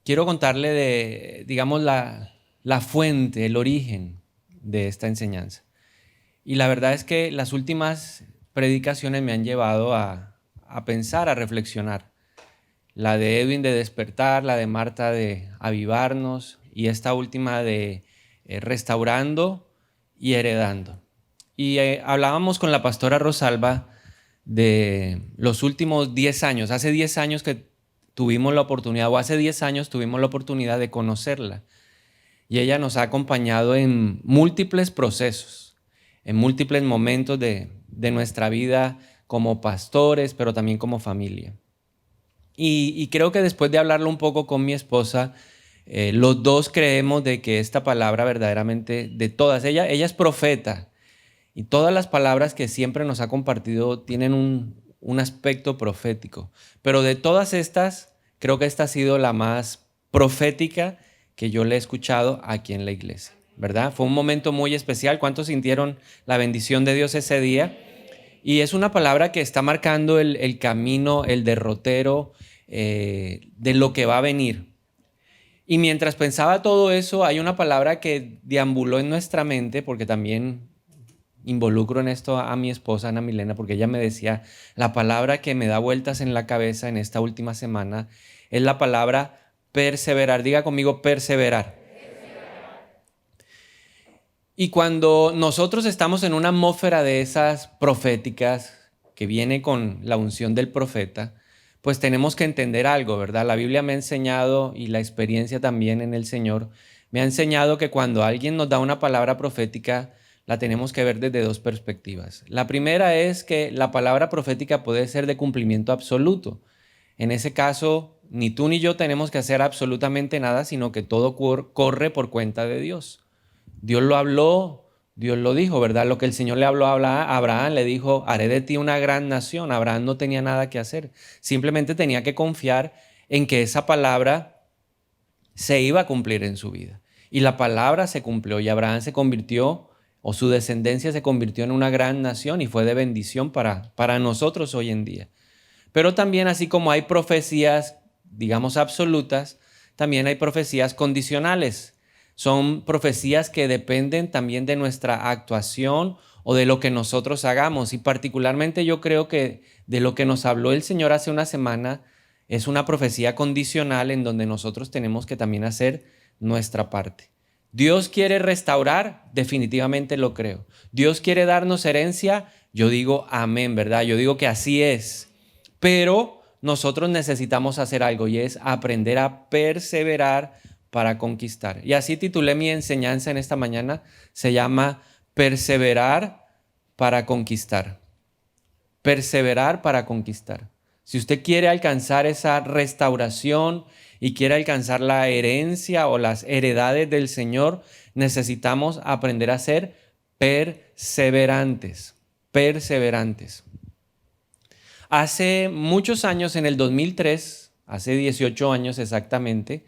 quiero contarle de, digamos, la fuente, el origen de esta enseñanza. Y la verdad es que las últimas predicaciones me han llevado a pensar, a reflexionar. La de Edwin de despertar, la de Marta de avivarnos y esta última de restaurando y heredando. Y hablábamos con la pastora Rosalba de los últimos 10 años. Hace 10 años que tuvimos la oportunidad, o hace 10 años tuvimos la oportunidad de conocerla. Y ella nos ha acompañado en múltiples procesos, en múltiples momentos de nuestra vida como pastores, pero también como familia. Y creo que después de hablarlo un poco con mi esposa, los dos creemos de que esta palabra verdaderamente, de todas, ella es profeta, y todas las palabras que siempre nos ha compartido tienen un aspecto profético. Pero de todas estas, creo que esta ha sido la más profética que yo le he escuchado aquí en la iglesia, ¿verdad? Fue un momento muy especial. ¿Cuántos sintieron la bendición de Dios ese día? Y es una palabra que está marcando el camino, el derrotero de lo que va a venir. Y mientras pensaba todo eso, hay una palabra que deambuló en nuestra mente, porque también involucro en esto a mi esposa Ana Milena, porque ella me decía, la palabra que me da vueltas en la cabeza en esta última semana es la palabra perseverar. Diga conmigo, perseverar. Y cuando nosotros estamos en una atmósfera de esas proféticas que viene con la unción del profeta, pues tenemos que entender algo, ¿verdad? La Biblia me ha enseñado, y la experiencia también en el Señor, me ha enseñado que cuando alguien nos da una palabra profética, la tenemos que ver desde dos perspectivas. La primera es que la palabra profética puede ser de cumplimiento absoluto. En ese caso, ni tú ni yo tenemos que hacer absolutamente nada, sino que todo corre por cuenta de Dios. Dios lo habló, Dios lo dijo, ¿verdad? Lo que el Señor le habló a Abraham, le dijo, haré de ti una gran nación. Abraham no tenía nada que hacer, simplemente tenía que confiar en que esa palabra se iba a cumplir en su vida. Y la palabra se cumplió y Abraham se convirtió, o su descendencia se convirtió en una gran nación y fue de bendición para nosotros hoy en día. Pero también, así como hay profecías, digamos, absolutas, también hay profecías condicionales. Son profecías que dependen también de nuestra actuación o de lo que nosotros hagamos. Y particularmente yo creo que de lo que nos habló el Señor hace una semana es una profecía condicional en donde nosotros tenemos que también hacer nuestra parte. Dios quiere restaurar, definitivamente lo creo. Dios quiere darnos herencia, yo digo amén, ¿verdad? Yo digo que así es. Pero nosotros necesitamos hacer algo y es aprender a perseverar para conquistar. Y así titulé mi enseñanza en esta mañana. Se llama Perseverar para conquistar. Perseverar para conquistar. Si usted quiere alcanzar esa restauración y quiere alcanzar la herencia o las heredades del Señor, necesitamos aprender a ser perseverantes. Perseverantes. Hace muchos años, en el 2003, hace 18 años exactamente,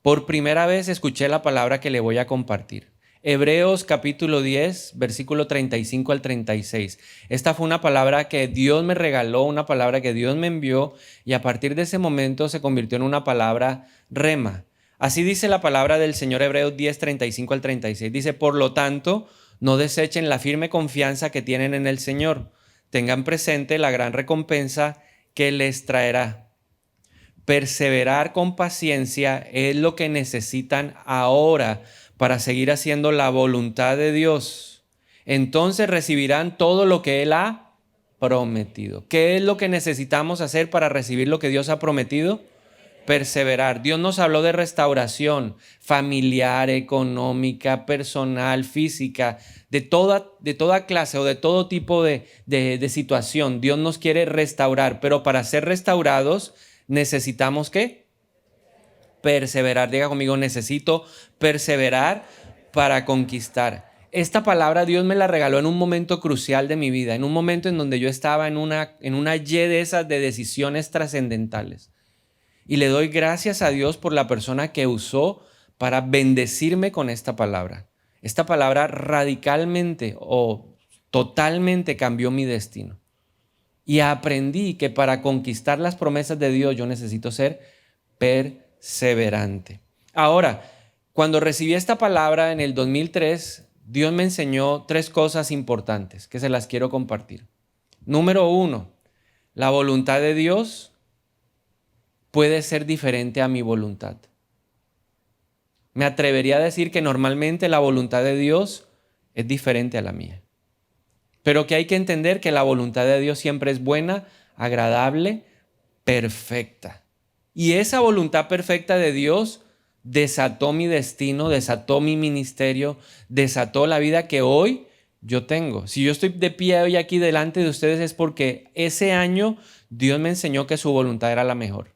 por primera vez escuché la palabra que le voy a compartir. Hebreos capítulo 10, versículo 35 al 36. Esta fue una palabra que Dios me regaló, una palabra que Dios me envió, y a partir de ese momento se convirtió en una palabra rema. Así dice la palabra del Señor, Hebreos 10, 35 al 36. Dice, por lo tanto, no desechen la firme confianza que tienen en el Señor. Tengan presente la gran recompensa que les traerá. Perseverar con paciencia es lo que necesitan ahora para seguir haciendo la voluntad de Dios. Entonces recibirán todo lo que Él ha prometido. ¿Qué es lo que necesitamos hacer para recibir lo que Dios ha prometido? Perseverar. Dios nos habló de restauración familiar, económica, personal, física, de toda clase o de todo tipo de situación. Dios nos quiere restaurar, pero para ser restaurados necesitamos ¿qué? Perseverar. Diga conmigo, necesito perseverar para conquistar. Esta palabra Dios me la regaló en un momento crucial de mi vida, en un momento en donde yo estaba en una Y de esas de decisiones trascendentales. Y le doy gracias a Dios por la persona que usó para bendecirme con esta palabra. Esta palabra radicalmente o totalmente cambió mi destino. Y aprendí que para conquistar las promesas de Dios yo necesito ser perseverante. perseverante. Ahora, cuando recibí esta palabra en el 2003, Dios me enseñó 3 cosas importantes que se las quiero compartir. Número 1, la voluntad de Dios puede ser diferente a mi voluntad. Me atrevería a decir que normalmente la voluntad de Dios es diferente a la mía. Pero que hay que entender que la voluntad de Dios siempre es buena, agradable, perfecta. Y esa voluntad perfecta de Dios desató mi destino, desató mi ministerio, desató la vida que hoy yo tengo. Si yo estoy de pie hoy aquí delante de ustedes es porque ese año Dios me enseñó que su voluntad era la mejor.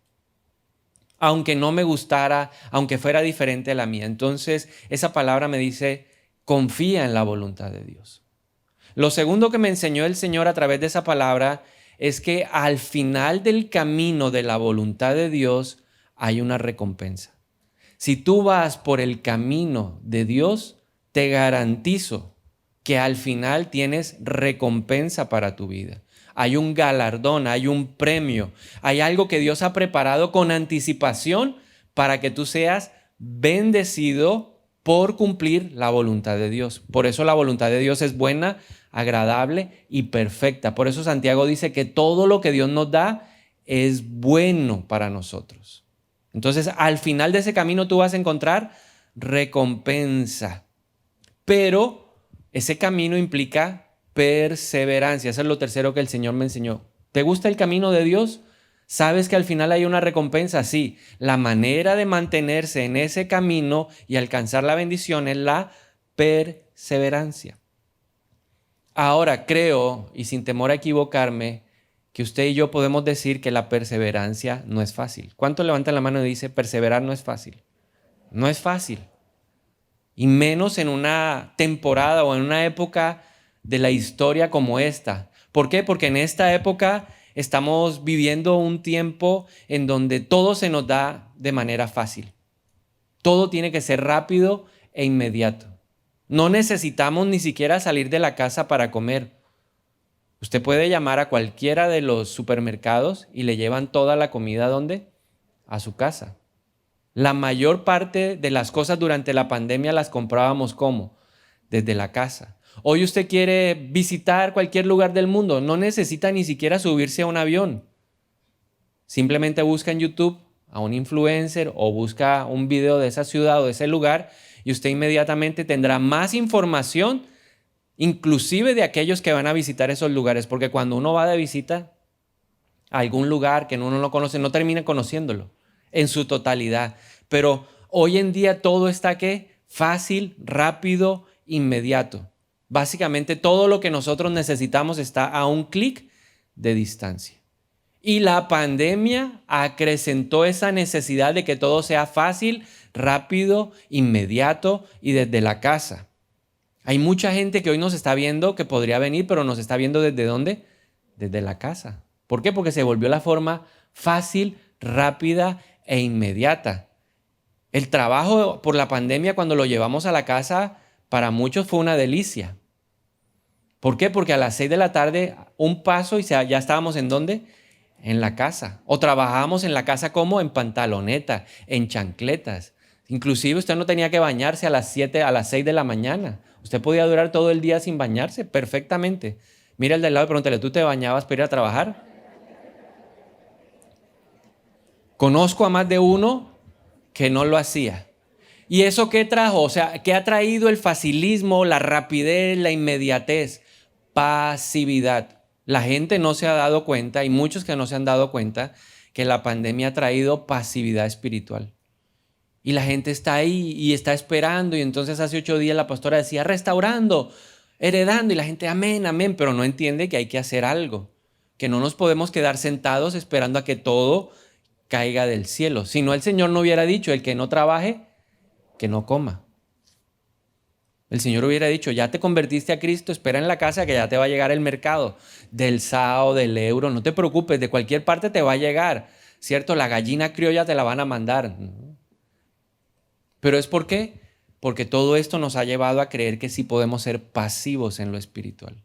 Aunque no me gustara, aunque fuera diferente a la mía. Entonces, esa palabra me dice, confía en la voluntad de Dios. Lo segundo que me enseñó el Señor a través de esa palabra es que al final del camino de la voluntad de Dios hay una recompensa. Si tú vas por el camino de Dios, te garantizo que al final tienes recompensa para tu vida. Hay un galardón, hay un premio, hay algo que Dios ha preparado con anticipación para que tú seas bendecido por cumplir la voluntad de Dios. Por eso la voluntad de Dios es buena, agradable y perfecta. Por eso Santiago dice que todo lo que Dios nos da es bueno para nosotros. Entonces, al final de ese camino tú vas a encontrar recompensa. Pero ese camino implica perseverancia. Eso es lo tercero que el Señor me enseñó. ¿Te gusta el camino de Dios? ¿Sabes que al final hay una recompensa? Sí. La manera de mantenerse en ese camino y alcanzar la bendición es la perseverancia. Ahora creo, y sin temor a equivocarme, que usted y yo podemos decir que la perseverancia no es fácil. ¿Cuánto levantan la mano y dice, perseverar no es fácil? No es fácil. Y menos en una temporada o en una época de la historia como esta. ¿Por qué? Porque en esta época estamos viviendo un tiempo en donde todo se nos da de manera fácil. Todo tiene que ser rápido e inmediato. No necesitamos ni siquiera salir de la casa para comer. Usted puede llamar a cualquiera de los supermercados y le llevan toda la comida, ¿dónde? A su casa. La mayor parte de las cosas durante la pandemia las comprábamos ¿cómo? Desde la casa. Hoy usted quiere visitar cualquier lugar del mundo, no necesita ni siquiera subirse a un avión. Simplemente busca en YouTube a un influencer o busca un video de esa ciudad o de ese lugar y usted inmediatamente tendrá más información, inclusive de aquellos que van a visitar esos lugares, porque cuando uno va de visita a algún lugar que uno no conoce, no termina conociéndolo en su totalidad. Pero hoy en día todo está ¿qué? Fácil, rápido, inmediato. Básicamente todo lo que nosotros necesitamos está a un clic de distancia. Y la pandemia acrecentó esa necesidad de que todo sea fácil, rápido, inmediato y desde la casa. Hay mucha gente que hoy nos está viendo que podría venir, pero nos está viendo ¿desde dónde? Desde la casa. ¿Por qué? Porque se volvió la forma fácil, rápida e inmediata. El trabajo por la pandemia cuando lo llevamos a la casa para muchos fue una delicia. ¿Por qué? Porque a las 6 de la tarde un paso y ya estábamos ¿en dónde? En la casa. O trabajábamos en la casa como en pantaloneta, en chancletas. Inclusive usted no tenía que bañarse a las 7, a las 6 de la mañana. Usted podía durar todo el día sin bañarse perfectamente. Mira el del lado y pregúntale, ¿tú te bañabas para ir a trabajar? Conozco a más de uno que no lo hacía. ¿Y eso qué trajo? O sea, ¿qué ha traído el facilismo, la rapidez, la inmediatez? Pasividad. La gente no se ha dado cuenta, hay muchos que no se han dado cuenta que la pandemia ha traído pasividad espiritual. Y la gente está ahí y está esperando. Y entonces hace 8 días la pastora decía, restaurando, heredando. Y la gente, amén, amén. Pero no entiende que hay que hacer algo. Que no nos podemos quedar sentados esperando a que todo caiga del cielo. Si no, el Señor no hubiera dicho, el que no trabaje, que no coma. El Señor hubiera dicho, ya te convertiste a Cristo, espera en la casa que ya te va a llegar el mercado del SAO, del euro, no te preocupes, de cualquier parte te va a llegar, ¿cierto? La gallina criolla te la van a mandar. ¿Pero es por qué? Porque todo esto nos ha llevado a creer que sí podemos ser pasivos en lo espiritual.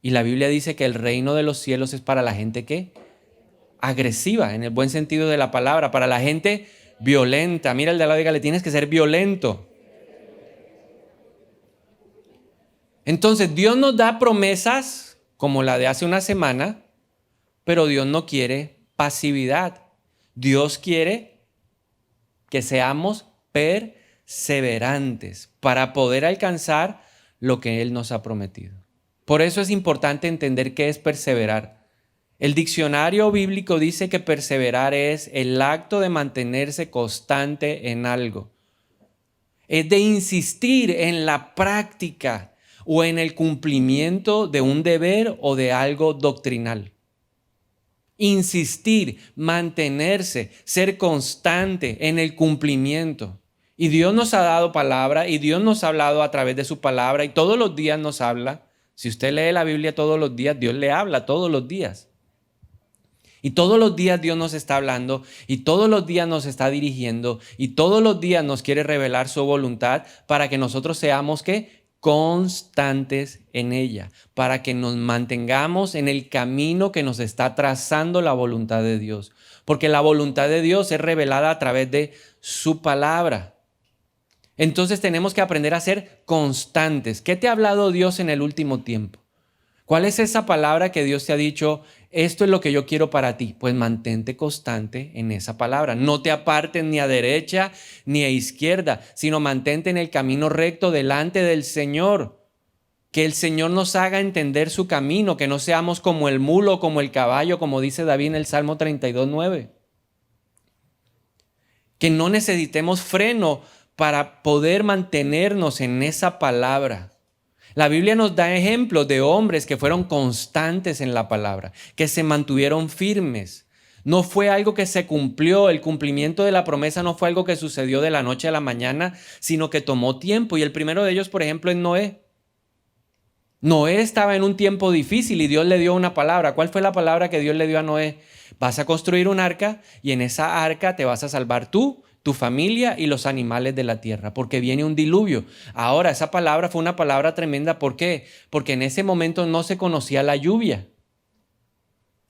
Y la Biblia dice que el reino de los cielos es para la gente ¿qué? Agresiva, en el buen sentido de la palabra, para la gente violenta. Mira el de al lado y dígale, tienes que ser violento. Entonces Dios nos da promesas como la de hace una semana, pero Dios no quiere pasividad. Dios quiere que seamos perseverantes para poder alcanzar lo que Él nos ha prometido. Por eso es importante entender qué es perseverar. El diccionario bíblico dice que perseverar es el acto de mantenerse constante en algo. Es de insistir en la práctica o en el cumplimiento de un deber o de algo doctrinal. Insistir, mantenerse, ser constante en el cumplimiento. Y Dios nos ha dado palabra y Dios nos ha hablado a través de su palabra y todos los días nos habla. Si usted lee la Biblia todos los días, Dios le habla todos los días. Y todos los días Dios nos está hablando y todos los días nos está dirigiendo y todos los días nos quiere revelar su voluntad para que nosotros seamos ¿qué? Constantes en ella, para que nos mantengamos en el camino que nos está trazando la voluntad de Dios. Porque la voluntad de Dios es revelada a través de su palabra. Entonces tenemos que aprender a ser constantes. ¿Qué te ha hablado Dios en el último tiempo? ¿Cuál es esa palabra que Dios te ha dicho? Esto es lo que yo quiero para ti. Pues mantente constante en esa palabra. No te apartes ni a derecha ni a izquierda, sino mantente en el camino recto delante del Señor. Que el Señor nos haga entender su camino, que no seamos como el mulo, como el caballo, como dice David en el Salmo 32:9. Que no necesitemos freno para poder mantenernos en esa palabra. La Biblia nos da ejemplos de hombres que fueron constantes en la palabra, que se mantuvieron firmes. No fue algo que se cumplió, el cumplimiento de la promesa no fue algo que sucedió de la noche a la mañana, sino que tomó tiempo. Y el primero de ellos, por ejemplo, es Noé. Noé estaba en un tiempo difícil y Dios le dio una palabra. ¿Cuál fue la palabra que Dios le dio a Noé? Vas a construir un arca y en esa arca te vas a salvar tú, tu familia y los animales de la tierra, porque viene un diluvio. Ahora, esa palabra fue una palabra tremenda. ¿Por qué? Porque en ese momento no se conocía la lluvia.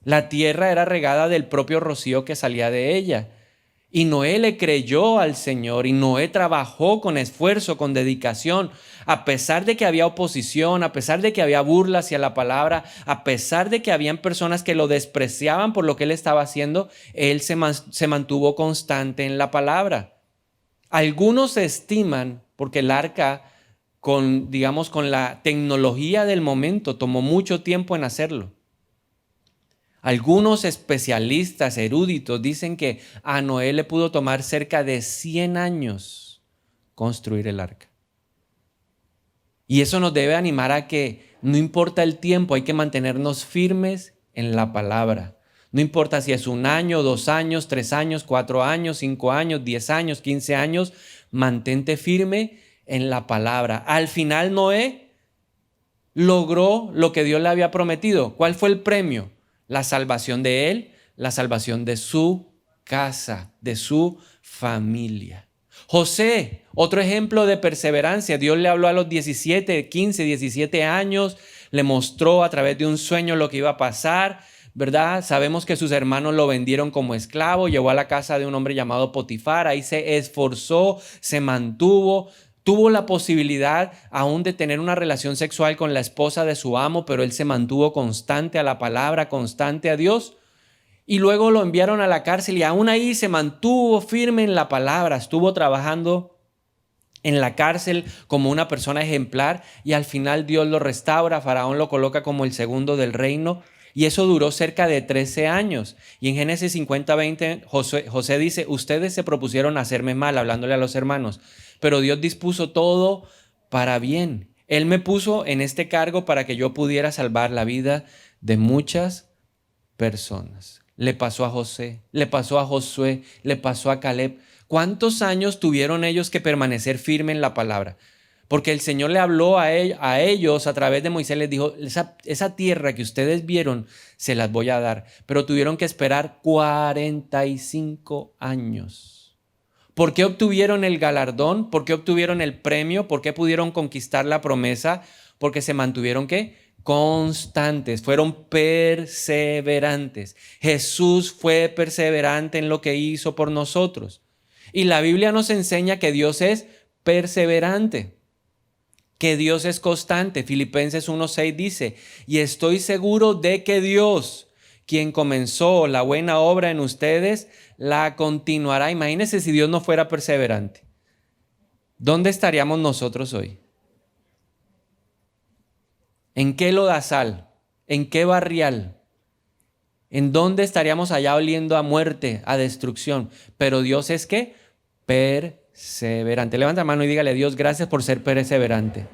La tierra era regada del propio rocío que salía de ella. Y Noé le creyó al Señor y Noé trabajó con esfuerzo, con dedicación, a pesar de que había oposición, a pesar de que había burla hacia la palabra, a pesar de que habían personas que lo despreciaban por lo que él estaba haciendo, él se mantuvo constante en la palabra. Algunos estiman, porque el arca, con la tecnología del momento, tomó mucho tiempo en hacerlo. Algunos especialistas eruditos dicen que a Noé le pudo tomar cerca de 100 años construir el arca. Y eso nos debe animar a que no importa el tiempo, hay que mantenernos firmes en la palabra. No importa si es 1 año, 2 años, 3 años, 4 años, 5 años, 10 años, 15 años, mantente firme en la palabra. Al final Noé logró lo que Dios le había prometido. ¿Cuál fue el premio? La salvación de él, la salvación de su casa, de su familia. José, otro ejemplo de perseverancia. Dios le habló a los 17, 15, 17 años, le mostró a través de un sueño lo que iba a pasar, ¿verdad? Sabemos que sus hermanos lo vendieron como esclavo, llevó a la casa de un hombre llamado Potifar, ahí se esforzó, se mantuvo. Tuvo la posibilidad aún de tener una relación sexual con la esposa de su amo, pero él se mantuvo constante a la palabra, constante a Dios. Y luego lo enviaron a la cárcel y aún ahí se mantuvo firme en la palabra. Estuvo trabajando en la cárcel como una persona ejemplar y al final Dios lo restaura. Faraón lo coloca como el segundo del reino. Y eso duró cerca de 13 años. Y en Génesis 50:20, José dice, ustedes se propusieron hacerme mal, hablándole a los hermanos, pero Dios dispuso todo para bien. Él me puso en este cargo para que yo pudiera salvar la vida de muchas personas. Le pasó a José, le pasó a Josué, le pasó a Caleb. ¿Cuántos años tuvieron ellos que permanecer firmes en la palabra? Porque el Señor le habló a ellos a través de Moisés, les dijo, esa tierra que ustedes vieron, se las voy a dar. Pero tuvieron que esperar 45 años. ¿Por qué obtuvieron el galardón? ¿Por qué obtuvieron el premio? ¿Por qué pudieron conquistar la promesa? Porque se mantuvieron, ¿qué? Constantes, fueron perseverantes. Jesús fue perseverante en lo que hizo por nosotros. Y la Biblia nos enseña que Dios es perseverante, que Dios es constante. Filipenses 1:6 dice, y estoy seguro de que Dios, quien comenzó la buena obra en ustedes, la continuará. Imagínense si Dios no fuera perseverante. ¿Dónde estaríamos nosotros hoy? ¿En qué lodazal? ¿En qué barrial? ¿En dónde estaríamos allá oliendo a muerte, a destrucción? Pero Dios es ¿qué? Perseverante. Levanta la mano y dígale, Dios, gracias por ser perseverante.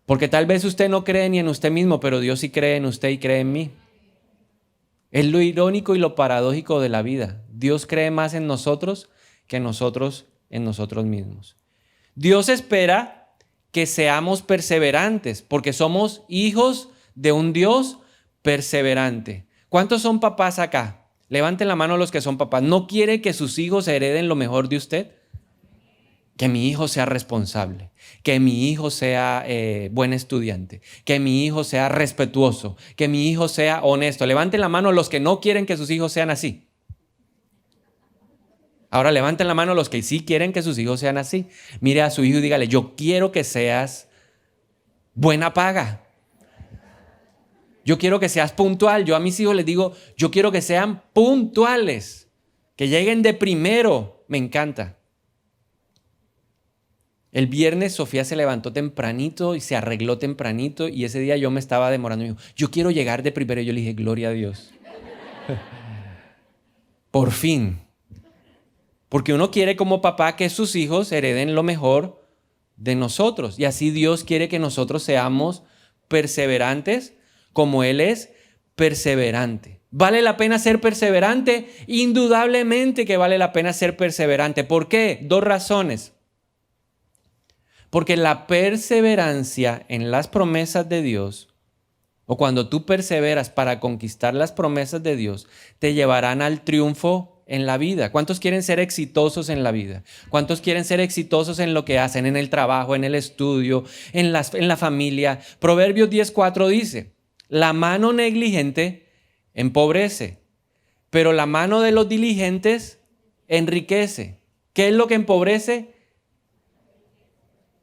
Porque tal vez usted no cree ni en usted mismo, pero Dios sí cree en usted y cree en mí. Es lo irónico y lo paradójico de la vida. Dios cree más en nosotros que nosotros en nosotros mismos. Dios espera que seamos perseverantes, porque somos hijos de un Dios perseverante. ¿Cuántos son papás acá? Levanten la mano los que son papás. ¿No quiere que sus hijos hereden lo mejor de usted? Que mi hijo sea responsable, que mi hijo sea buen estudiante, que mi hijo sea respetuoso, que mi hijo sea honesto. Levanten la mano los que no quieren que sus hijos sean así. Ahora levanten la mano los que sí quieren que sus hijos sean así. Mire a su hijo y dígale, yo quiero que seas buena paga. Yo quiero que seas puntual. Yo a mis hijos les digo, yo quiero que sean puntuales, que lleguen de primero. Me encanta. El viernes Sofía se levantó tempranito y se arregló tempranito y ese día yo me estaba demorando. Me dijo, yo quiero llegar de primero. Y yo le dije, gloria a Dios. Por fin. Porque uno quiere como papá que sus hijos hereden lo mejor de nosotros. Y así Dios quiere que nosotros seamos perseverantes como Él es perseverante. ¿Vale la pena ser perseverante? Indudablemente que vale la pena ser perseverante. ¿Por qué? Dos razones. Porque la perseverancia en las promesas de Dios, o cuando tú perseveras para conquistar las promesas de Dios, te llevarán al triunfo en la vida. ¿Cuántos quieren ser exitosos en la vida? ¿Cuántos quieren ser exitosos en lo que hacen, en el trabajo, en el estudio, en la familia? Proverbios 10:4 dice, la mano negligente empobrece, pero la mano de los diligentes enriquece. ¿Qué es lo que empobrece?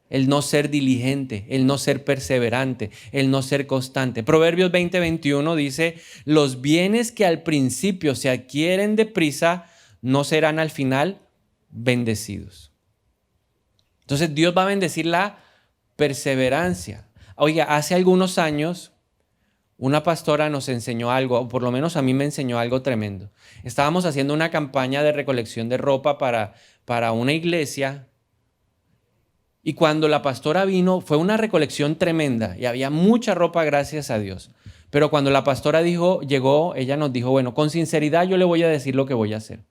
El no ser diligente, el no ser perseverante, el no ser constante. Proverbios 20:21 dice, los bienes que al principio se adquieren deprisa no serán al final bendecidos. Entonces Dios va a bendecir la perseverancia. Oiga, hace algunos años una pastora nos enseñó algo, o por lo menos a mí me enseñó algo tremendo. Estábamos haciendo una campaña de recolección de ropa para una iglesia. Y cuando la pastora vino, fue una recolección tremenda y había mucha ropa, gracias a Dios. Pero cuando la pastora llegó, ella nos dijo, bueno, con sinceridad yo le voy a decir lo que voy a hacer.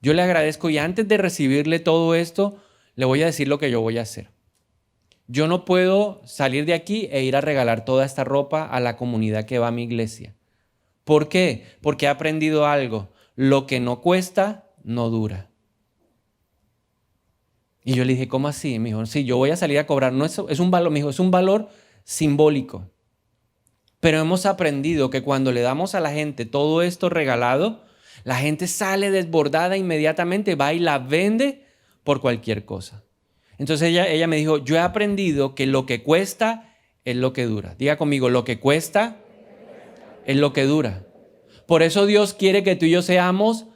Yo le agradezco y antes de recibirle todo esto, le voy a decir lo que yo voy a hacer. Yo no puedo salir de aquí e ir a regalar toda esta ropa a la comunidad que va a mi iglesia. ¿Por qué? Porque he aprendido algo. Lo que no cuesta, no dura. Y yo le dije, ¿cómo así? Me dijo, sí, yo voy a salir a cobrar. No, es un valor, me dijo, es un valor simbólico. Pero hemos aprendido que cuando le damos a la gente todo esto regalado, la gente sale desbordada inmediatamente, va y la vende por cualquier cosa. Entonces ella me dijo, yo he aprendido que lo que cuesta es lo que dura. Diga conmigo, lo que cuesta es lo que dura. Por eso Dios quiere que tú y yo seamos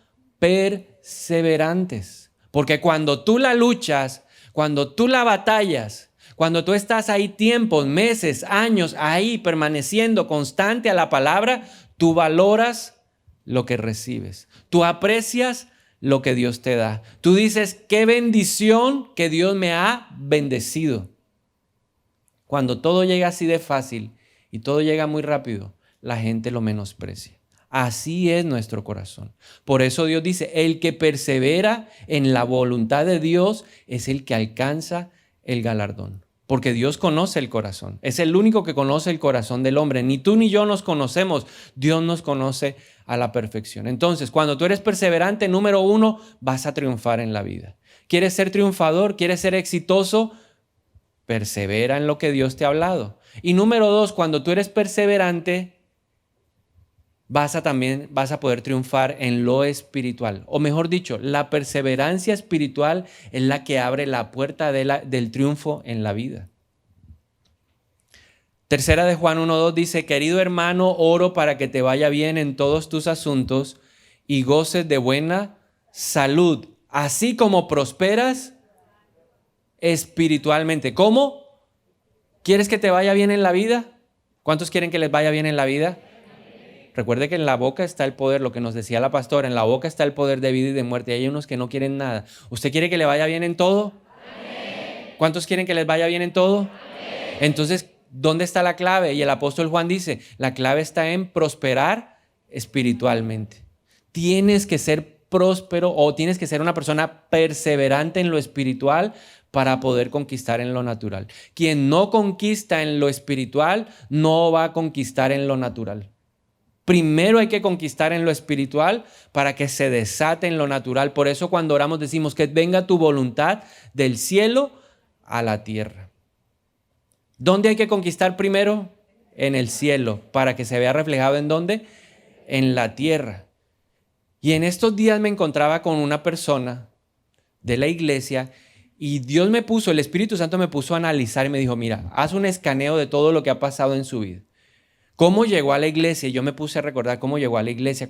perseverantes. Porque cuando tú la luchas, cuando tú la batallas, cuando tú estás ahí tiempos, meses, años, ahí permaneciendo constante a la palabra, tú valoras lo que recibes. Tú aprecias lo que Dios te da. Tú dices, qué bendición que Dios me ha bendecido. Cuando todo llega así de fácil y todo llega muy rápido, la gente lo menosprecia. Así es nuestro corazón. Por eso Dios dice, el que persevera en la voluntad de Dios es el que alcanza el galardón. Porque Dios conoce el corazón. Es el único que conoce el corazón del hombre. Ni tú ni yo nos conocemos. Dios nos conoce a la perfección. Entonces, cuando tú eres perseverante, número uno, vas a triunfar en la vida. ¿Quieres ser triunfador? ¿Quieres ser exitoso? Persevera en lo que Dios te ha hablado. Y número dos, cuando tú eres perseverante, vas a poder triunfar en lo espiritual. O mejor dicho, la perseverancia espiritual es la que abre la puerta del triunfo en la vida. Tercera de Juan 1:2 dice, querido hermano, oro para que te vaya bien en todos tus asuntos y goces de buena salud, así como prosperas espiritualmente. ¿Cómo? ¿Quieres que te vaya bien en la vida? ¿Cuántos quieren que les vaya bien en la vida? Recuerde que en la boca está el poder, lo que nos decía la pastora, en la boca está el poder de vida y de muerte. Y hay unos que no quieren nada. ¿Usted quiere que le vaya bien en todo? ¿Cuántos quieren que les vaya bien en todo? Entonces, ¿dónde está la clave? Y el apóstol Juan dice, la clave está en prosperar espiritualmente. Tienes que ser próspero o tienes que ser una persona perseverante en lo espiritual para poder conquistar en lo natural. Quien no conquista en lo espiritual no va a conquistar en lo natural. Primero hay que conquistar en lo espiritual para que se desate en lo natural. Por eso cuando oramos decimos que venga tu voluntad del cielo a la tierra. ¿Dónde hay que conquistar primero? En el cielo, para que se vea reflejado ¿en dónde? En la tierra. Y en estos días me encontraba con una persona de la iglesia y Dios me puso, el Espíritu Santo me puso a analizar y me dijo, mira, haz un escaneo de todo lo que ha pasado en su vida. ¿Cómo llegó a la iglesia? Yo me puse a recordar cómo llegó a la iglesia,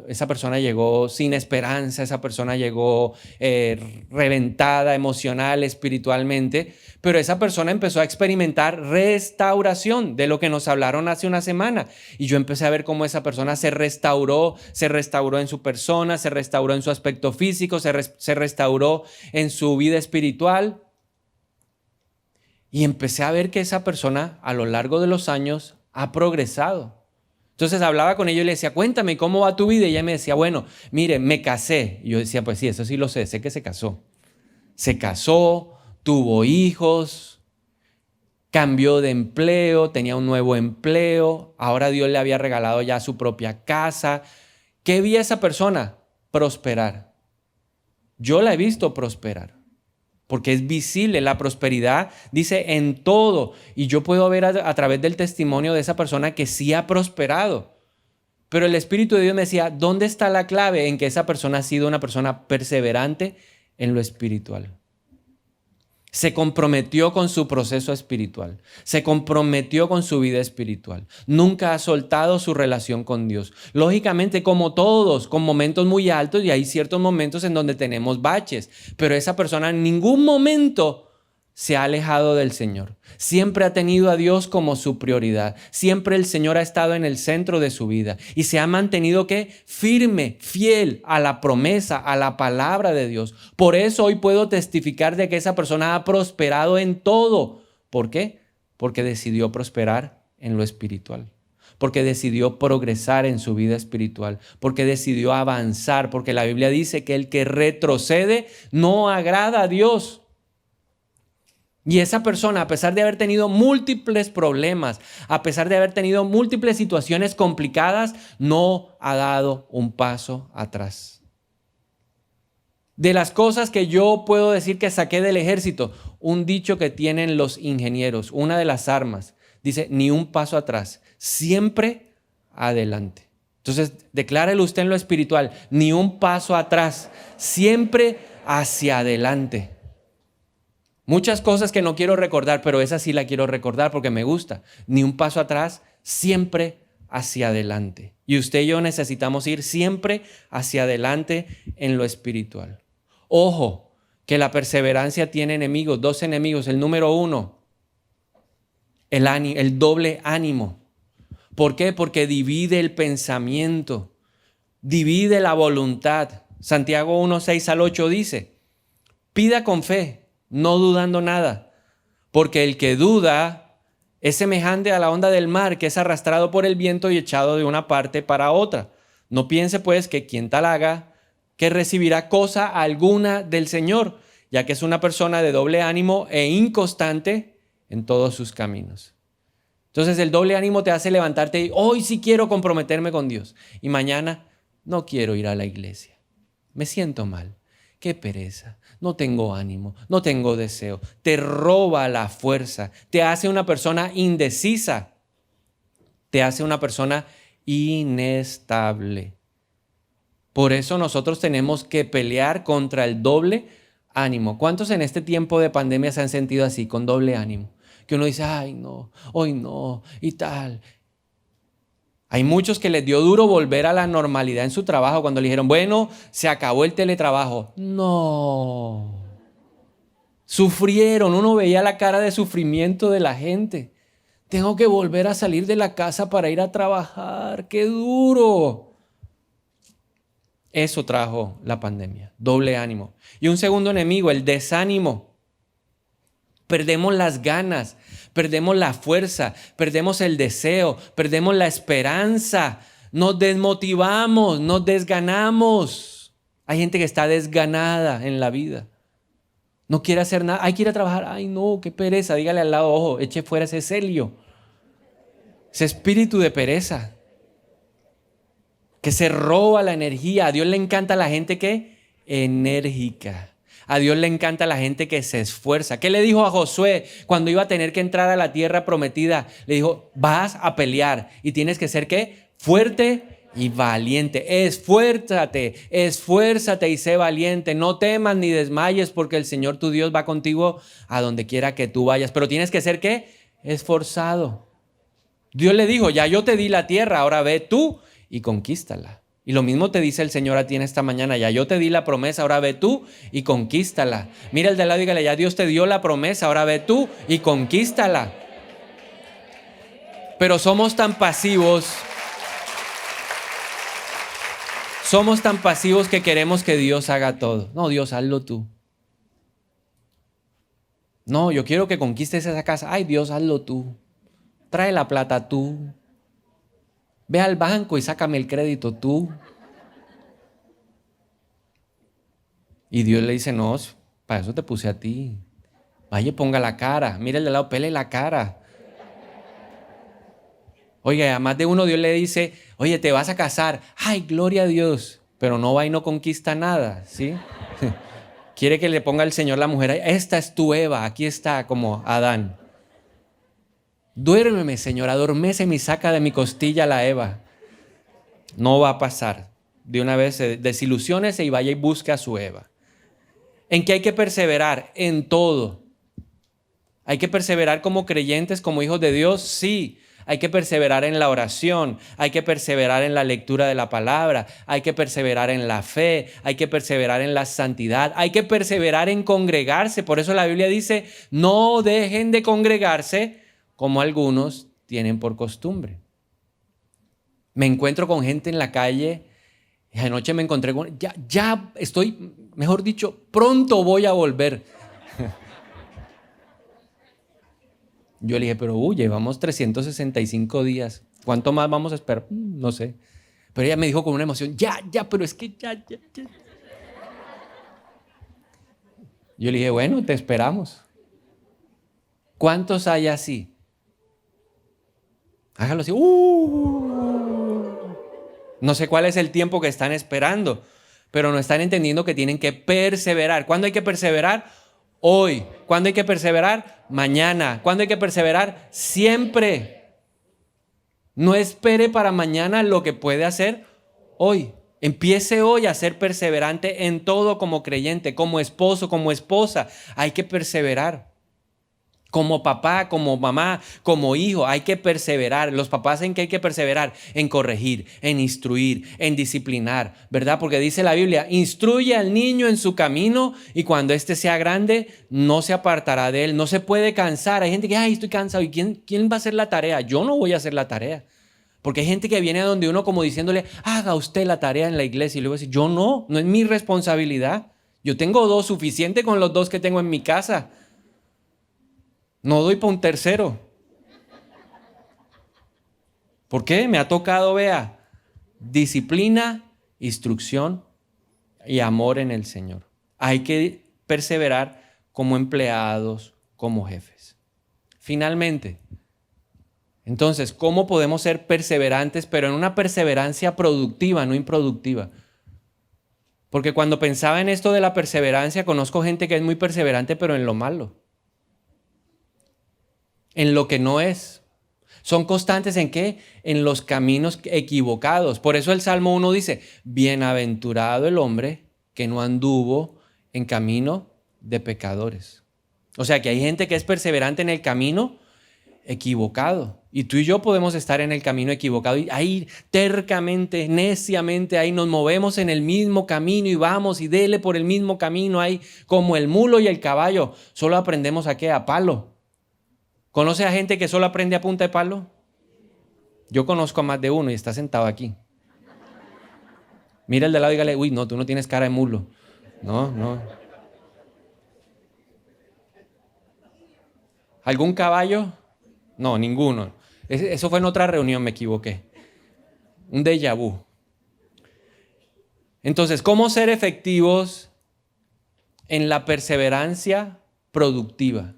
esa persona llegó sin esperanza, esa persona llegó reventada emocional, espiritualmente, pero esa persona empezó a experimentar restauración de lo que nos hablaron hace una semana. Y yo empecé a ver cómo esa persona se restauró en su persona, se restauró en su aspecto físico, se restauró en su vida espiritual. Y empecé a ver que esa persona a lo largo de los años ha progresado. Entonces hablaba con ella y le decía, cuéntame, ¿cómo va tu vida? Y ella me decía, bueno, mire, me casé. Y yo decía, pues sí, eso sí lo sé que se casó. Se casó, tuvo hijos, cambió de empleo, tenía un nuevo empleo, ahora Dios le había regalado ya su propia casa. ¿Qué vi a esa persona? Prosperar. Yo la he visto prosperar. Porque es visible, la prosperidad dice en todo. Y yo puedo ver a través del testimonio de esa persona que sí ha prosperado. Pero el Espíritu de Dios me decía, ¿dónde está la clave en que esa persona ha sido una persona perseverante en lo espiritual? Se comprometió con su proceso espiritual, se comprometió con su vida espiritual, nunca ha soltado su relación con Dios. Lógicamente, como todos, con momentos muy altos y hay ciertos momentos en donde tenemos baches, pero esa persona en ningún momento se ha alejado del Señor. Siempre ha tenido a Dios como su prioridad. Siempre el Señor ha estado en el centro de su vida y se ha mantenido ¿qué? Firme, fiel a la promesa, a la palabra de Dios. Por eso hoy puedo testificar de que esa persona ha prosperado en todo. ¿Por qué? Porque decidió prosperar en lo espiritual. Porque decidió progresar en su vida espiritual, porque decidió avanzar, porque la Biblia dice que el que retrocede no agrada a Dios. Y esa persona, a pesar de haber tenido múltiples problemas, a pesar de haber tenido múltiples situaciones complicadas, no ha dado un paso atrás. De las cosas que yo puedo decir que saqué del ejército, un dicho que tienen los ingenieros, una de las armas, dice, ni un paso atrás, siempre adelante. Entonces, declárelo usted en lo espiritual, ni un paso atrás, siempre hacia adelante. Muchas cosas que no quiero recordar, pero esa sí la quiero recordar porque me gusta. Ni un paso atrás, siempre hacia adelante. Y usted y yo necesitamos ir siempre hacia adelante en lo espiritual. Ojo, que la perseverancia tiene enemigos, dos enemigos. El número uno, el doble ánimo. ¿Por qué? Porque divide el pensamiento, divide la voluntad. Santiago 1:6-8 dice, pida con fe, no dudando nada, porque el que duda es semejante a la onda del mar que es arrastrado por el viento y echado de una parte para otra. No piense pues que quien tal haga, que recibirá cosa alguna del Señor, ya que es una persona de doble ánimo e inconstante en todos sus caminos. Entonces el doble ánimo te hace levantarte y hoy sí quiero comprometerme con Dios y mañana no quiero ir a la iglesia. Me siento mal. Qué pereza, no tengo ánimo, no tengo deseo. Te roba la fuerza, te hace una persona indecisa. te hace una persona inestable. Por eso nosotros tenemos que pelear contra el doble ánimo. ¿Cuántos en este tiempo de pandemia se han sentido así, con doble ánimo? Que uno dice, ay no, hoy no, y tal. Hay muchos que les dio duro volver a la normalidad en su trabajo cuando le dijeron, bueno, se acabó el teletrabajo. No. Sufrieron, uno veía la cara de sufrimiento de la gente. Tengo que volver a salir de la casa para ir a trabajar. ¡Qué duro! Eso trajo la pandemia, doble ánimo. Y un segundo enemigo, el desánimo. Perdemos las ganas, perdemos la fuerza, perdemos el deseo, perdemos la esperanza, nos desmotivamos, nos desganamos. Hay gente que está desganada en la vida. No quiere hacer nada, hay que ir a trabajar. Ay no, qué pereza, dígale al lado, ojo, eche fuera ese celio, ese espíritu de pereza que se roba la energía. A Dios le encanta la gente que enérgica. A Dios le encanta la gente que se esfuerza. ¿Qué le dijo a Josué cuando iba a tener que entrar a la tierra prometida? Le dijo, vas a pelear y tienes que ser ¿qué? Fuerte y valiente. Esfuérzate y sé valiente. No temas ni desmayes porque el Señor tu Dios va contigo a donde quiera que tú vayas. Pero tienes que ser ¿qué? Esforzado. Dios le dijo, ya yo te di la tierra, ahora ve tú y conquístala. Y lo mismo te dice el Señor a ti en esta mañana, ya yo te di la promesa, ahora ve tú y conquístala. Mira el de al lado y dígale, ya Dios te dio la promesa, ahora ve tú y conquístala. Pero somos tan pasivos que queremos que Dios haga todo. No, Dios, hazlo tú. No, yo quiero que conquistes esa casa. Ay, Dios, hazlo tú. Trae la plata tú. Ve al banco y sácame el crédito tú. Y Dios le dice, no, para eso te puse a ti. Vaya, ponga la cara. Mira el de lado, pele la cara. Oiga, a más de uno Dios le dice, oye, te vas a casar. Ay, gloria a Dios. Pero no va y no conquista nada, ¿sí? Quiere que le ponga el Señor la mujer. Esta es tu Eva, aquí está como Adán. Duérmeme, Señor, adorméceme y saca de mi costilla la Eva. No va a pasar. De una vez desilusiónese y vaya y busque a su Eva. ¿En qué hay que perseverar? En todo. ¿Hay que perseverar como creyentes, como hijos de Dios? Sí. Hay que perseverar en la oración, hay que perseverar en la lectura de la palabra, hay que perseverar en la fe, hay que perseverar en la santidad, hay que perseverar en congregarse. Por eso la Biblia dice, no dejen de congregarse como algunos tienen por costumbre. Me encuentro con gente en la calle. Anoche me encontré con... Ya estoy, mejor dicho, pronto voy a volver. Yo le dije, pero llevamos 365 días. ¿Cuánto más vamos a esperar? No sé. Pero ella me dijo con una emoción, ya, pero es que ya. Yo le dije, bueno, te esperamos. ¿Cuántos hay así? Hágalo así. No sé cuál es el tiempo que están esperando, pero no están entendiendo que tienen que perseverar. ¿Cuándo hay que perseverar? Hoy. ¿Cuándo hay que perseverar? Mañana. ¿Cuándo hay que perseverar? Siempre. No espere para mañana lo que puede hacer hoy. Empiece hoy a ser perseverante en todo como creyente, como esposo, como esposa. Hay que perseverar. Como papá, como mamá, como hijo, hay que perseverar. Los papás, ¿en qué hay que perseverar? En corregir, en instruir, en disciplinar, ¿verdad? Porque dice la Biblia, instruye al niño en su camino y cuando éste sea grande, no se apartará de él. No se puede cansar. Hay gente que, ay, estoy cansado. ¿Y quién va a hacer la tarea? Yo no voy a hacer la tarea. Porque hay gente que viene a donde uno como diciéndole, haga usted la tarea en la iglesia. Y luego dice, yo no es mi responsabilidad. Yo tengo 2, suficiente con los 2 que tengo en mi casa. No doy para un tercero. ¿Por qué? Me ha tocado, vea, disciplina, instrucción y amor en el Señor. Hay que perseverar como empleados, como jefes. Finalmente, entonces, ¿cómo podemos ser perseverantes, pero en una perseverancia productiva, no improductiva? Porque cuando pensaba en esto de la perseverancia, conozco gente que es muy perseverante, pero en lo malo. En lo que no es. Son constantes ¿en qué? En los caminos equivocados. Por eso el Salmo 1 dice, bienaventurado el hombre que no anduvo en camino de pecadores. O sea que hay gente que es perseverante en el camino equivocado. Y tú y yo podemos estar en el camino equivocado y ahí tercamente, neciamente, ahí nos movemos en el mismo camino y vamos y dele por el mismo camino, ahí como el mulo y el caballo. Solo aprendemos a qué, a palo. ¿Conoce a gente que solo aprende a punta de palo? Yo conozco a más de uno y está sentado aquí. Mira el de lado y dígale, uy, no, tú no tienes cara de mulo. No, no. ¿Algún caballo? No, ninguno. Eso fue en otra reunión, me equivoqué. Un déjà vu. Entonces, ¿cómo ser efectivos en la perseverancia productiva?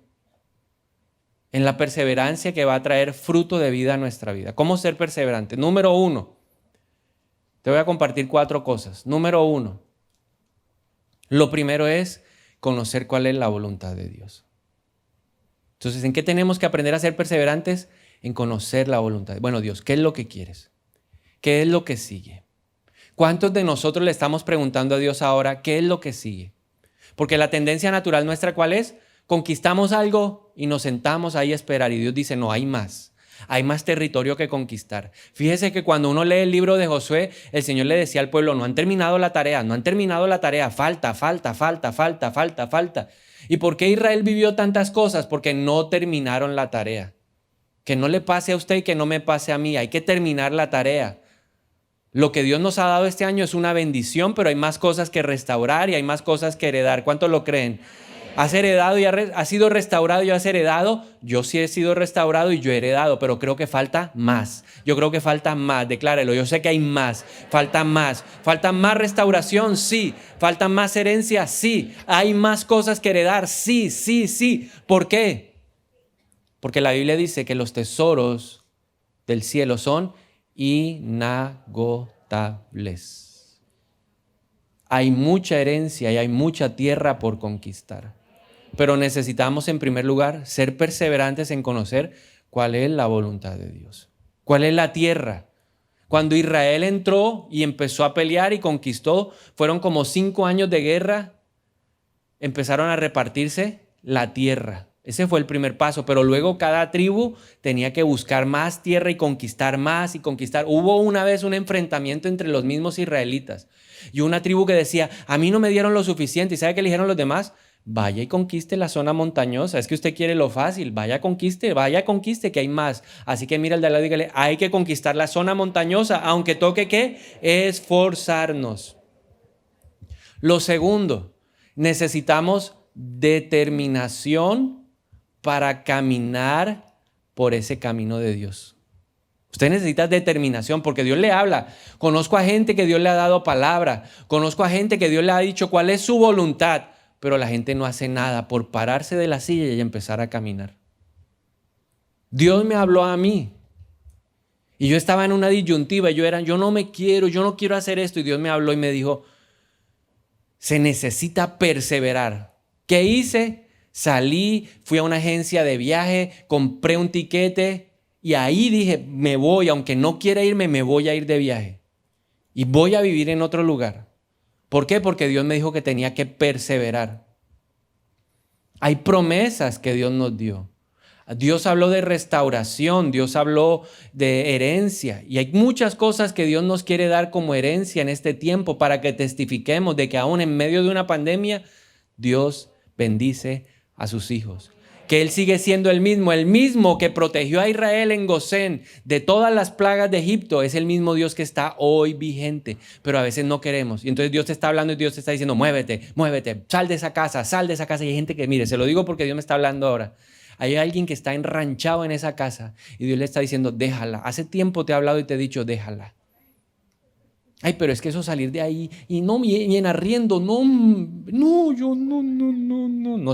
En la perseverancia que va a traer fruto de vida a nuestra vida. ¿Cómo ser perseverante? Número 1. Te voy a compartir 4 cosas. Número 1. Lo primero es conocer cuál es la voluntad de Dios. Entonces, ¿en qué tenemos que aprender a ser perseverantes? En conocer la voluntad. Bueno, Dios, ¿qué es lo que quieres? ¿Qué es lo que sigue? ¿Cuántos de nosotros le estamos preguntando a Dios ahora qué es lo que sigue? Porque la tendencia natural nuestra, ¿cuál es? Conquistamos algo y nos sentamos ahí a esperar. Y Dios dice, no, hay más. Hay más territorio que conquistar. Fíjese que cuando uno lee el libro de Josué, el Señor le decía al pueblo, no han terminado la tarea, no han terminado la tarea, falta. ¿Y por qué Israel vivió tantas cosas? Porque no terminaron la tarea. Que no le pase a usted y que no me pase a mí, hay que terminar la tarea. Lo que Dios nos ha dado este año es una bendición, pero hay más cosas que restaurar y hay más cosas que heredar. ¿Cuántos lo creen? ¿Has heredado y has sido restaurado y has heredado? Yo sí he sido restaurado y yo he heredado, pero creo que falta más. Yo creo que falta más, declárelo. Yo sé que hay más, falta más. ¿Falta más restauración? Sí. ¿Falta más herencia? Sí. ¿Hay más cosas que heredar? Sí. ¿Por qué? Porque la Biblia dice que los tesoros del cielo son inagotables. Hay mucha herencia y hay mucha tierra por conquistar. Pero necesitamos en primer lugar ser perseverantes en conocer cuál es la voluntad de Dios. ¿Cuál es la tierra? Cuando Israel entró y empezó a pelear y conquistó, fueron como 5 años de guerra, empezaron a repartirse la tierra. Ese fue el primer paso, pero luego cada tribu tenía que buscar más tierra y conquistar más y conquistar. Hubo una vez un enfrentamiento entre los mismos israelitas y una tribu que decía, a mí no me dieron lo suficiente. ¿Y sabe qué le dijeron los demás? Vaya y conquiste la zona montañosa. Es que usted quiere lo fácil. Vaya, conquiste, que hay más. Así que mira al de al lado y dígale, hay que conquistar la zona montañosa, aunque toque ¿qué? Esforzarnos. Lo segundo, necesitamos determinación para caminar por ese camino de Dios. Usted necesita determinación porque Dios le habla. Conozco a gente que Dios le ha dado palabra. Conozco a gente que Dios le ha dicho cuál es su voluntad. Pero la gente no hace nada por pararse de la silla y empezar a caminar. Dios me habló a mí. Y yo estaba en una disyuntiva. Yo no quiero hacer esto. Y Dios me habló y me dijo, se necesita perseverar. ¿Qué hice? Salí, fui a una agencia de viaje, compré un tiquete y ahí dije, me voy, aunque no quiera irme, me voy a ir de viaje. Y voy a vivir en otro lugar. ¿Por qué? Porque Dios me dijo que tenía que perseverar. Hay promesas que Dios nos dio. Dios habló de restauración, Dios habló de herencia y hay muchas cosas que Dios nos quiere dar como herencia en este tiempo para que testifiquemos de que aún en medio de una pandemia, Dios bendice a sus hijos. Que Él sigue siendo el mismo que protegió a Israel en Gosén de todas las plagas de Egipto, es el mismo Dios que está hoy vigente, pero a veces no queremos. Y entonces Dios te está hablando y Dios te está diciendo, muévete, sal de esa casa. Y hay gente que, mire, se lo digo porque Dios me está hablando ahora. Hay alguien que está enranchado en esa casa y Dios le está diciendo, déjala. Hace tiempo te he hablado y te he dicho, déjala. Ay, pero es que eso salir de ahí y no, y en arriendo, no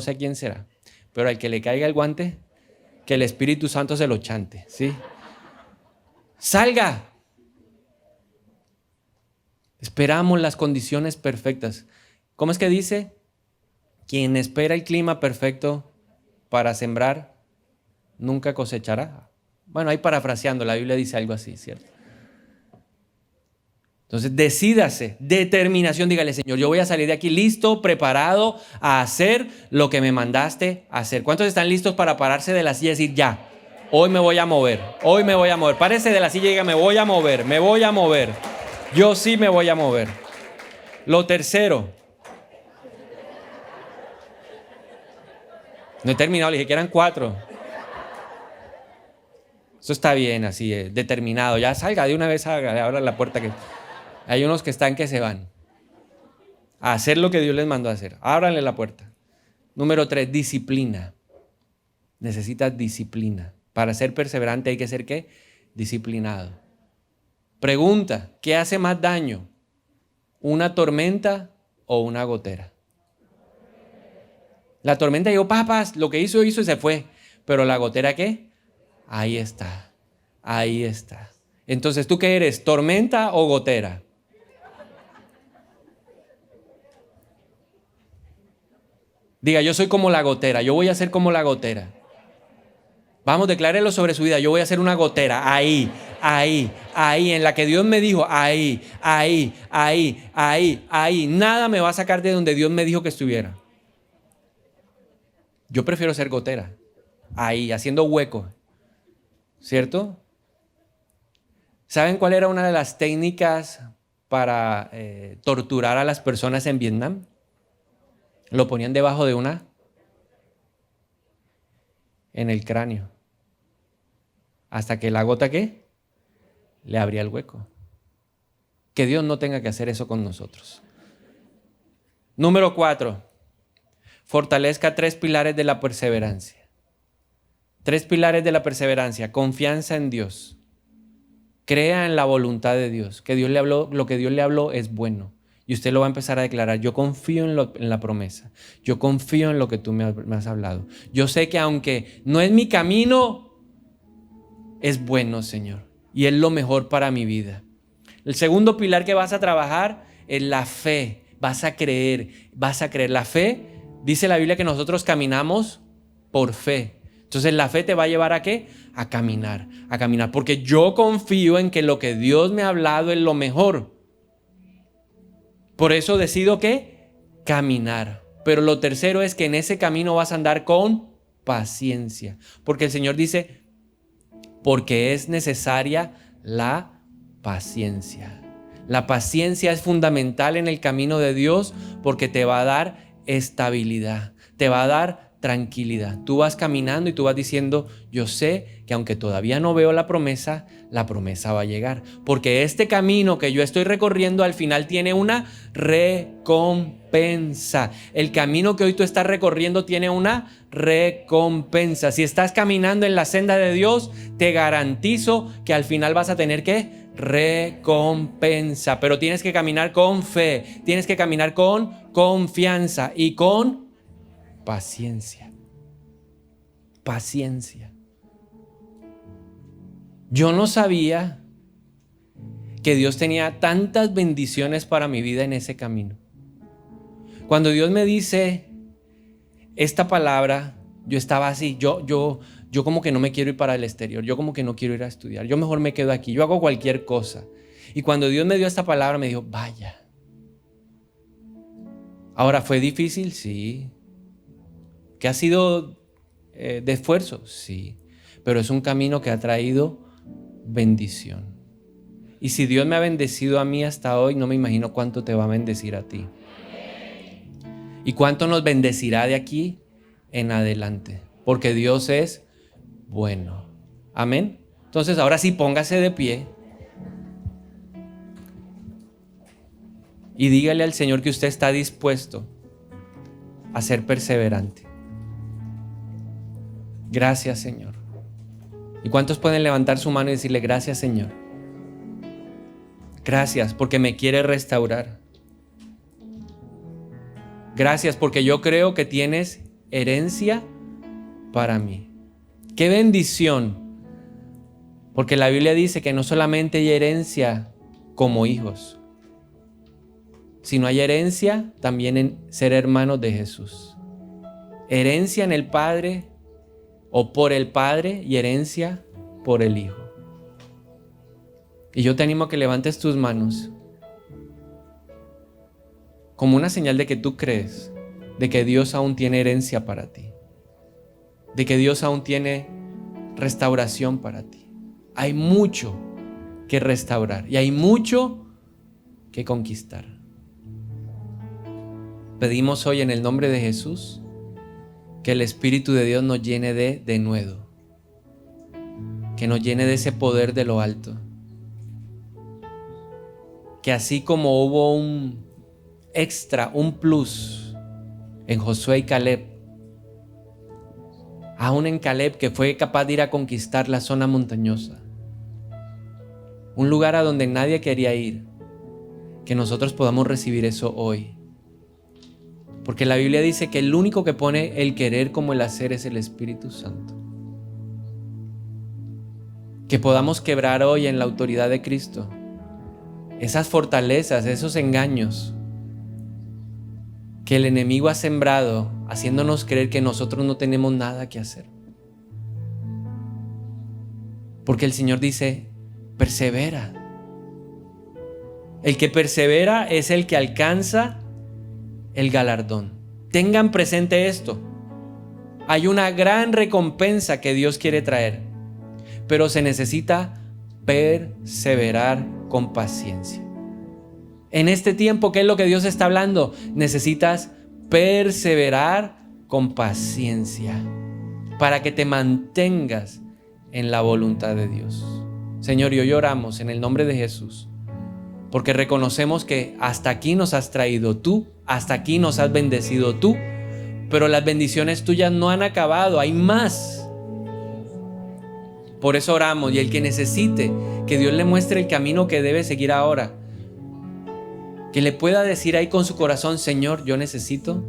sé a quién será. Pero al que le caiga el guante, que el Espíritu Santo se lo chante, ¿sí? ¡Salga! Esperamos las condiciones perfectas. ¿Cómo es que dice? Quien espera el clima perfecto para sembrar, nunca cosechará. Bueno, ahí parafraseando, la Biblia dice algo así, ¿cierto? Entonces, decídase, determinación, dígale, Señor, yo voy a salir de aquí listo, preparado a hacer lo que me mandaste a hacer. ¿Cuántos están listos para pararse de la silla y decir, ya, hoy me voy a mover, hoy me voy a mover? Párese de la silla y diga, me voy a mover, me voy a mover. Yo sí me voy a mover. Lo tercero. No he terminado, le dije que eran 4. Eso está bien, así, determinado. Ya salga de una vez, salga, abra la puerta que... Hay unos que están que se van a hacer lo que Dios les mandó a hacer. Ábranle la puerta. Número 3, disciplina. Necesitas disciplina. Para ser perseverante hay que ser ¿qué? Disciplinado. Pregunta, ¿qué hace más daño? ¿Una tormenta o una gotera? La tormenta llegó, papas, lo que hizo y se fue. Pero la gotera ¿qué? Ahí está, ahí está. Entonces, ¿tú qué eres? ¿Tormenta o gotera? Diga, yo soy como la gotera, yo voy a ser como la gotera. Vamos, declárelo sobre su vida, yo voy a ser una gotera, ahí, en la que Dios me dijo, ahí. Nada me va a sacar de donde Dios me dijo que estuviera. Yo prefiero ser gotera, ahí, haciendo hueco, ¿cierto? ¿Saben cuál era una de las técnicas para torturar a las personas en Vietnam? Lo ponían debajo de en el cráneo. Hasta que la gota ¿qué? Le abría el hueco. Que Dios no tenga que hacer eso con nosotros. Número 4. Fortalezca 3 pilares de la perseverancia. 3 pilares de la perseverancia. Confianza en Dios. Crea en la voluntad de Dios. Que Dios le habló, lo que Dios le habló es bueno. Y usted lo va a empezar a declarar. Yo confío en la promesa. Yo confío en lo que tú me has hablado. Yo sé que aunque no es mi camino, es bueno, Señor. Y es lo mejor para mi vida. El segundo pilar que vas a trabajar es la fe. Vas a creer. La fe, dice la Biblia que nosotros caminamos por fe. Entonces la fe te va a llevar ¿a qué? A caminar. Porque yo confío en que lo que Dios me ha hablado es lo mejor. Por eso decido ¿qué? Caminar. Pero lo tercero es que en ese camino vas a andar con paciencia. Porque el Señor dice, porque es necesaria la paciencia. La paciencia es fundamental en el camino de Dios porque te va a dar estabilidad, te va a dar tranquilidad. Tú vas caminando y tú vas diciendo, yo sé que aunque todavía no veo la promesa va a llegar. Porque este camino que yo estoy recorriendo al final tiene una recompensa. El camino que hoy tú estás recorriendo tiene una recompensa. Si estás caminando en la senda de Dios, te garantizo que al final vas a tener ¿qué? Recompensa. Pero tienes que caminar con fe, tienes que caminar con confianza y con paciencia. Paciencia. Yo no sabía que Dios tenía tantas bendiciones para mi vida en ese camino. Cuando Dios me dice esta palabra, yo estaba así, yo como que no me quiero ir para el exterior, yo como que no quiero ir a estudiar, yo mejor me quedo aquí, yo hago cualquier cosa. Y cuando Dios me dio esta palabra, me dijo, vaya. Ahora, ¿fue difícil? Sí. ¿Que ha sido de esfuerzo? Sí. Pero es un camino que ha traído bendición. Y si Dios me ha bendecido a mí hasta hoy, no me imagino cuánto te va a bendecir a ti. Y cuánto nos bendecirá de aquí en adelante. Porque Dios es bueno. Amén. Entonces ahora sí, póngase de pie. Y dígale al Señor que usted está dispuesto a ser perseverante. Gracias, Señor. ¿Y cuántos pueden levantar su mano y decirle gracias, Señor? Gracias porque me quiere restaurar. Gracias porque yo creo que tienes herencia para mí. ¡Qué bendición! Porque la Biblia dice que no solamente hay herencia como hijos, sino hay herencia también en ser hermanos de Jesús. Herencia en el Padre o por el Padre y herencia por el Hijo. Y yo te animo a que levantes tus manos como una señal de que tú crees de que Dios aún tiene herencia para ti, de que Dios aún tiene restauración para ti. Hay mucho que restaurar y hay mucho que conquistar. Pedimos hoy en el nombre de Jesús que el Espíritu de Dios nos llene de denuedo, que nos llene de ese poder de lo alto, que así como hubo un extra, un plus en Josué y Caleb, aún en Caleb, que fue capaz de ir a conquistar la zona montañosa, un lugar a donde nadie quería ir, que nosotros podamos recibir eso hoy. Porque la Biblia dice que el único que pone el querer como el hacer es el Espíritu Santo. Que podamos quebrar hoy en la autoridad de Cristo esas fortalezas, esos engaños que el enemigo ha sembrado, haciéndonos creer que nosotros no tenemos nada que hacer. Porque el Señor dice, persevera. El que persevera es el que alcanza el galardón. Tengan presente esto. Hay una gran recompensa que Dios quiere traer, pero se necesita perseverar con paciencia. En este tiempo, ¿qué es lo que Dios está hablando? Necesitas perseverar con paciencia para que te mantengas en la voluntad de Dios. Señor, y hoy oramos en el nombre de Jesús, porque reconocemos que hasta aquí nos has traído tú, hasta aquí nos has bendecido tú, pero las bendiciones tuyas no han acabado, hay más. Por eso oramos, y el que necesite que Dios le muestre el camino que debe seguir ahora, que le pueda decir ahí con su corazón, Señor, yo necesito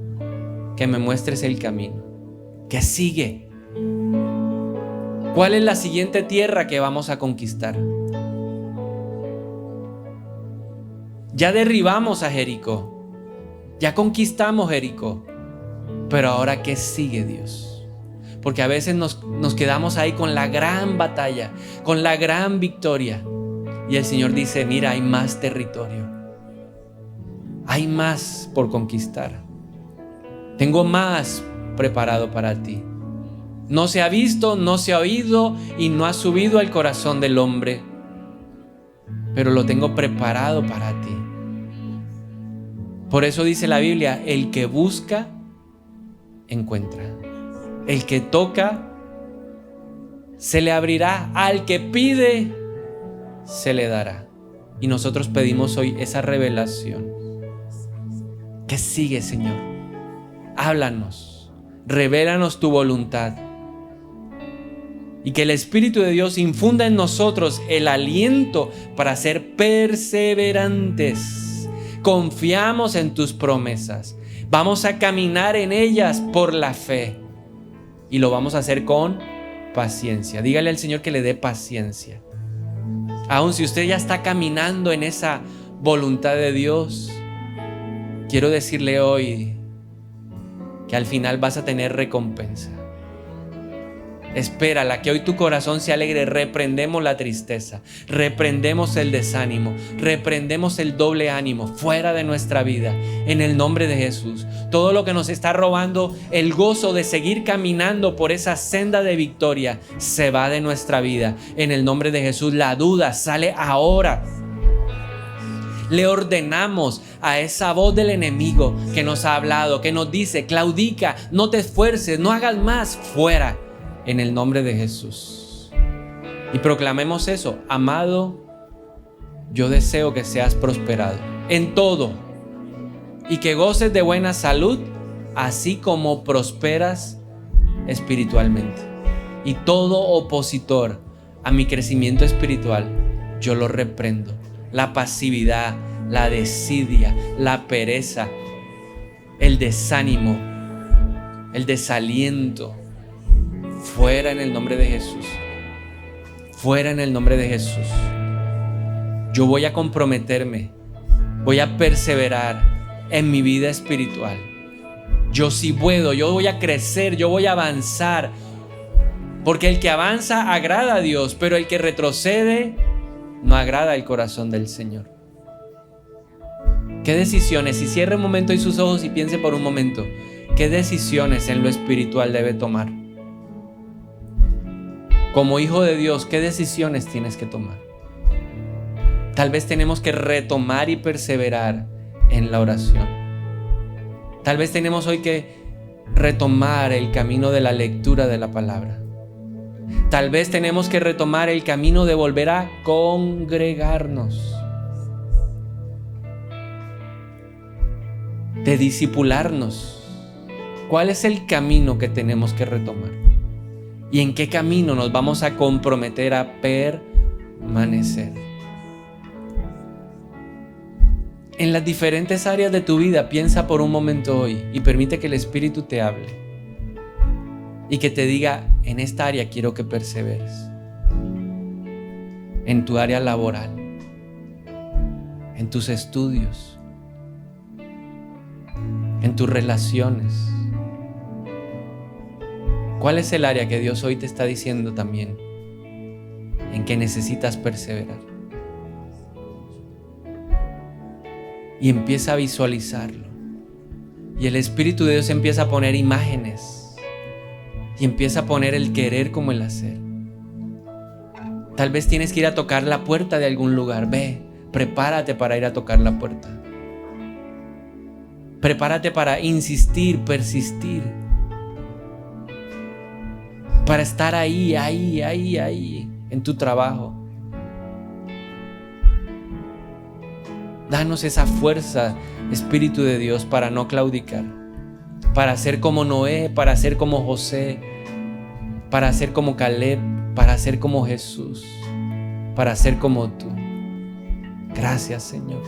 que me muestres el camino. ¿Qué sigue? ¿Cuál es la siguiente tierra que vamos a conquistar? Ya derribamos a Jericó, ya conquistamos Jericó, pero ahora ¿qué sigue, Dios? Porque a veces nos quedamos ahí con la gran batalla, con la gran victoria, y el Señor dice, mira, hay más territorio, hay más por conquistar, tengo más preparado para ti. No se ha visto, no se ha oído y no ha subido al corazón del hombre, pero lo tengo preparado para ti. Por eso dice la Biblia, el que busca, encuentra. El que toca, se le abrirá. Al que pide, se le dará. Y nosotros pedimos hoy esa revelación. ¿Qué sigue, Señor? Háblanos, revélanos tu voluntad. Y que el Espíritu de Dios infunda en nosotros el aliento para ser perseverantes. Confiamos en tus promesas. Vamos a caminar en ellas por la fe. Y lo vamos a hacer con paciencia. Dígale al Señor que le dé paciencia. Aun si usted ya está caminando en esa voluntad de Dios, quiero decirle hoy que al final vas a tener recompensa. Espérala, que hoy tu corazón se alegre. Reprendemos la tristeza, reprendemos el desánimo, reprendemos el doble ánimo fuera de nuestra vida en el nombre de Jesús. Todo lo que nos está robando el gozo de seguir caminando por esa senda de victoria se va de nuestra vida en el nombre de Jesús. La duda sale ahora. Le ordenamos a esa voz del enemigo que nos ha hablado, que nos dice, claudica, no te esfuerces, no hagas más, fuera. En el nombre de Jesús. Y proclamemos eso. Amado, yo deseo que seas prosperado en todo y que goces de buena salud, así como prosperas espiritualmente. Y todo opositor a mi crecimiento espiritual, yo lo reprendo. La pasividad, la desidia, la pereza, el desánimo, el desaliento, fuera en el nombre de Jesús. Fuera en el nombre de Jesús. Yo voy a comprometerme. Voy a perseverar en mi vida espiritual. Yo sí puedo. Yo voy a crecer. Yo voy a avanzar. Porque el que avanza agrada a Dios, pero el que retrocede no agrada el corazón del Señor. ¿Qué decisiones? Si cierre un momento y sus ojos y piense por un momento, ¿qué decisiones en lo espiritual debe tomar? Como hijo de Dios, ¿qué decisiones tienes que tomar? Tal vez tenemos que retomar y perseverar en la oración. Tal vez tenemos hoy que retomar el camino de la lectura de la palabra. Tal vez tenemos que retomar el camino de volver a congregarnos, de discipularnos. ¿Cuál es el camino que tenemos que retomar? ¿Y en qué camino nos vamos a comprometer a permanecer? En las diferentes áreas de tu vida, piensa por un momento hoy y permite que el Espíritu te hable y que te diga: en esta área quiero que perseveres. En tu área laboral, en tus estudios, en tus relaciones. ¿Cuál es el área que Dios hoy te está diciendo también en que necesitas perseverar? Y empieza a visualizarlo. Y el Espíritu de Dios empieza a poner imágenes. Y empieza a poner el querer como el hacer. Tal vez tienes que ir a tocar la puerta de algún lugar. Ve, prepárate para ir a tocar la puerta. Prepárate para insistir, persistir. Para estar ahí, en tu trabajo. Danos esa fuerza, Espíritu de Dios, para no claudicar, para ser como Noé, para ser como José, para ser como Caleb, para ser como Jesús, para ser como tú. Gracias, Señor.